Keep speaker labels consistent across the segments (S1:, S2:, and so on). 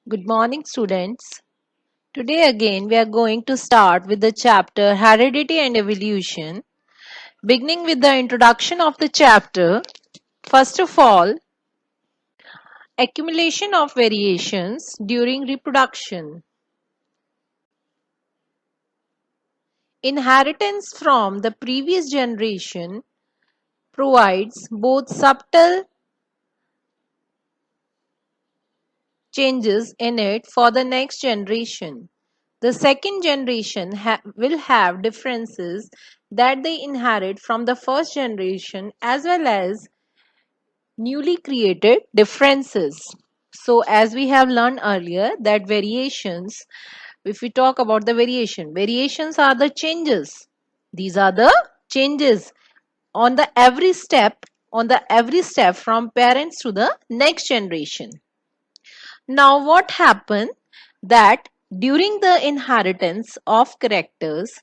S1: Good morning, students. Today again we are going to start with the chapter Heredity and Evolution. Beginning with the introduction of the chapter, first of all, accumulation of variations during reproduction. Inheritance from the previous generation provides both subtle changes in it for the next generation. The second generation will have differences that they inherit from the first generation as well as newly created differences. So, as we have learned earlier, that variations, if we talk about the variations are the changes. These are the changes on the every step from parents to the next generation. Now, what happened that during the inheritance of characters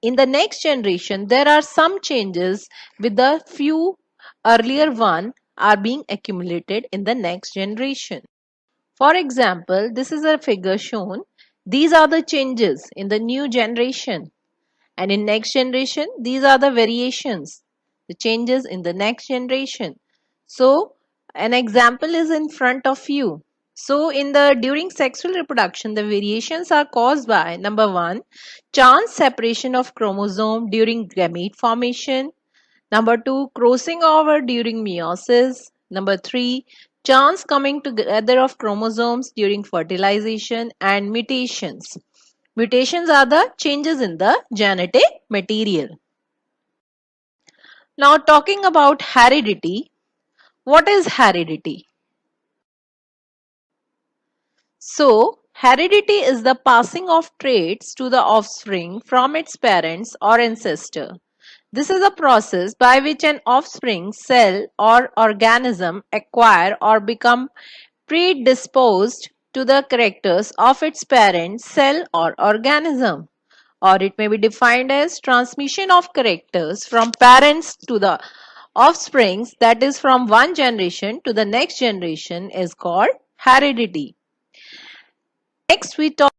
S1: in the next generation, there are some changes with the few earlier one are being accumulated in the next generation. For example, this is a figure shown. These are the changes in the new generation, and in next generation, these are the variations, the changes in the next generation. So, an example is in front of you. So, in the during sexual reproduction, the variations are caused by number one, chance separation of chromosome during gamete formation. Number two, crossing over during meiosis. Number three, chance coming together of chromosomes during fertilization, and mutations. Mutations are the changes in the genetic material. Now, talking about heredity, what is heredity? So, heredity is the passing of traits to the offspring from its parents or ancestor. This is a process by which an offspring cell or organism acquire or become predisposed to the characters of its parent cell or organism. Or it may be defined as transmission of characters from parents to the offsprings, that is from one generation to the next generation, is called heredity. Next we talk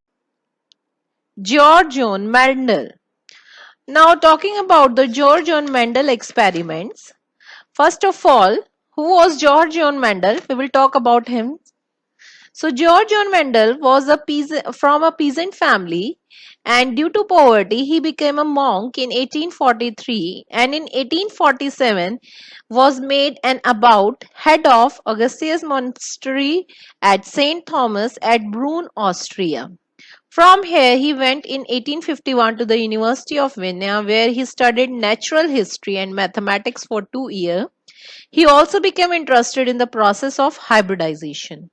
S1: George John Mendel. Now talking about the George John Mendel experiments. First of all, who was George John Mendel? We will talk about him. So George John Mendel was from a peasant family, and due to poverty he became a monk in 1843, and in 1847 was made an abbot, head of Augustus Monastery at St. Thomas at Brunn, Austria. From here he went in 1851 to the University of Vienna, where he studied natural history and mathematics for 2 years. He also became interested in the process of hybridization.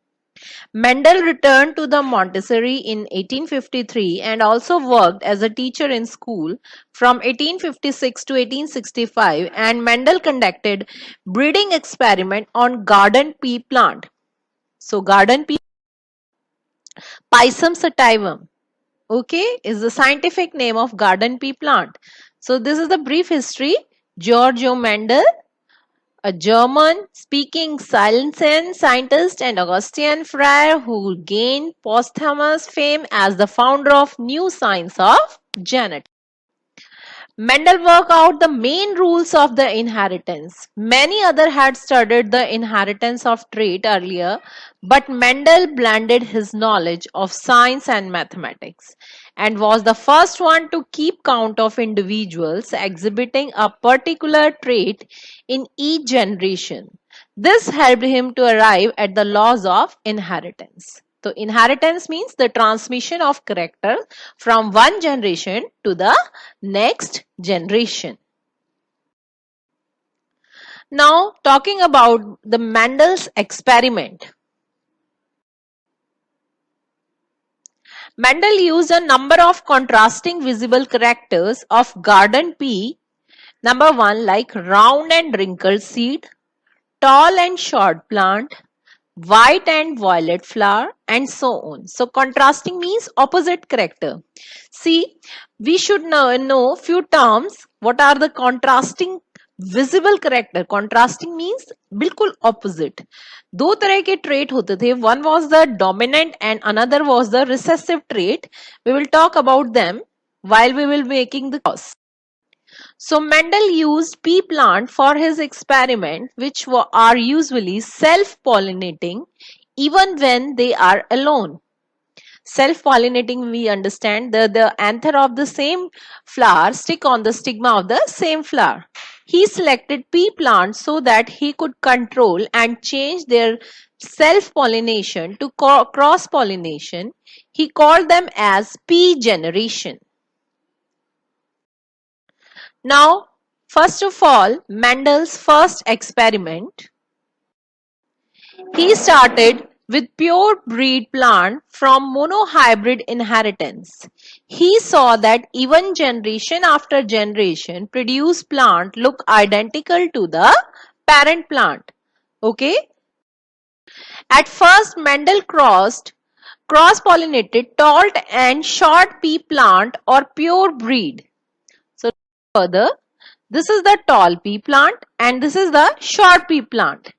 S1: Mendel returned to the Montessori in 1853 and also worked as a teacher in school from 1856 to 1865, and Mendel conducted breeding experiment on garden pea plant. So garden pea, Pisum sativum, okay, is the scientific name of garden pea plant. So this is the brief history. Giorgio Mendel, a German-speaking scientist and Augustinian friar who gained posthumous fame as the founder of new science of genetics. Mendel worked out the main rules of the inheritance. Many others had studied the inheritance of trait earlier, but Mendel blended his knowledge of science and mathematics and was the first one to keep count of individuals exhibiting a particular trait in each generation. This helped him to arrive at the laws of inheritance. So inheritance means the transmission of character from one generation to the next generation. Now talking about the Mendel's experiment. Mendel used a number of contrasting visible characters of garden pea. Number one, like round and wrinkled seed, tall and short plant, white and violet flower, and so on. So contrasting means opposite character. See, we should know few terms. What are the contrasting visible character, contrasting means बिल्कुल opposite. दो तरह के trait होते थे, one was the dominant and another was the recessive trait. We will talk about them while we will making the cause. So Mendel used pea plant for his experiment, which are usually self-pollinating even when they are alone. Self-pollinating, we understand the anther of the same flower stick on the stigma of the same flower. He selected pea plants so that he could control and change their self-pollination to cross-pollination. He called them as pea generation. Now, first of all, Mendel's first experiment. He started with pure breed plant from monohybrid inheritance. He saw that even generation after generation produced plant look identical to the parent plant. Okay. At first, Mendel cross-pollinated tall and short pea plant or pure breed. So further, this is the tall pea plant and this is the short pea plant.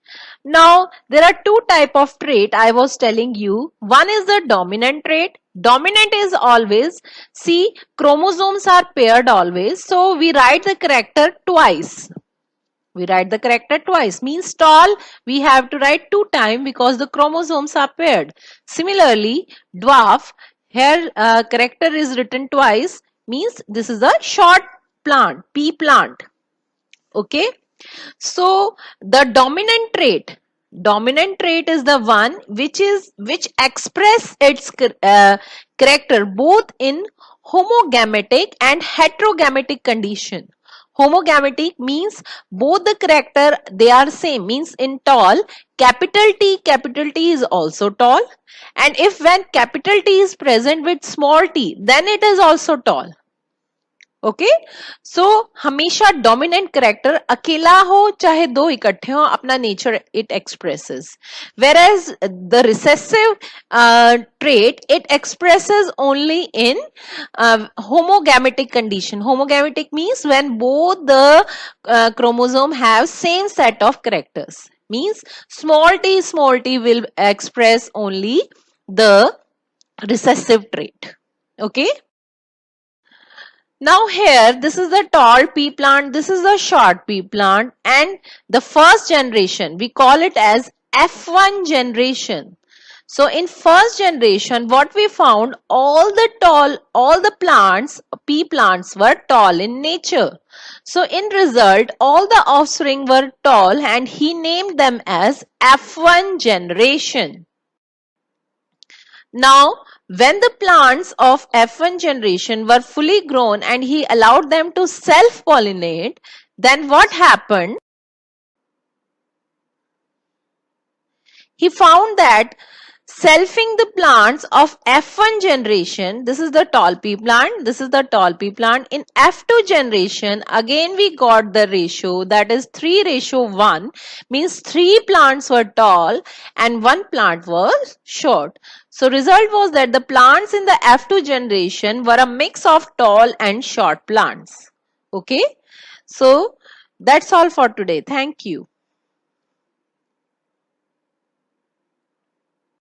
S1: Now, there are two type of trait I was telling you. One is the dominant trait. Dominant is always, see, chromosomes are paired always. So, we write the character twice. We write the character twice. Means tall, we have to write 2 times because the chromosomes are paired. Similarly, dwarf, here character is written twice. Means this is a short plant, pea plant. Okay. So the dominant trait is the one which express its character both in homogametic and heterogametic condition. Homogametic means both the character they are same, means in tall capital T is also tall, and if when capital T is present with small t then it is also tall. Okay so हमेशा dominant character अकेला हो चाहे दो इकट्ठे हो, अपना nature it expresses, whereas the recessive trait it expresses only in homogametic condition. Homogametic means when both the chromosome have same set of characters, means small t will express only the recessive trait. Okay. Now here, this is the tall pea plant, this is the short pea plant, and the first generation, we call it as F1 generation. So in first generation, what we found, all the plants, pea plants were tall in nature. So in result, all the offspring were tall and he named them as F1 generation. Now, when the plants of F1 generation were fully grown and he allowed them to self-pollinate, then what happened? He found that selfing the plants of F1 generation, this is the tall pea plant, this is the tall pea plant. In F2 generation, again we got the ratio, that is 3:1, means 3 plants were tall and 1 plant was short. So result was that the plants in the F2 generation were a mix of tall and short plants. Okay. So that's all for today. Thank you.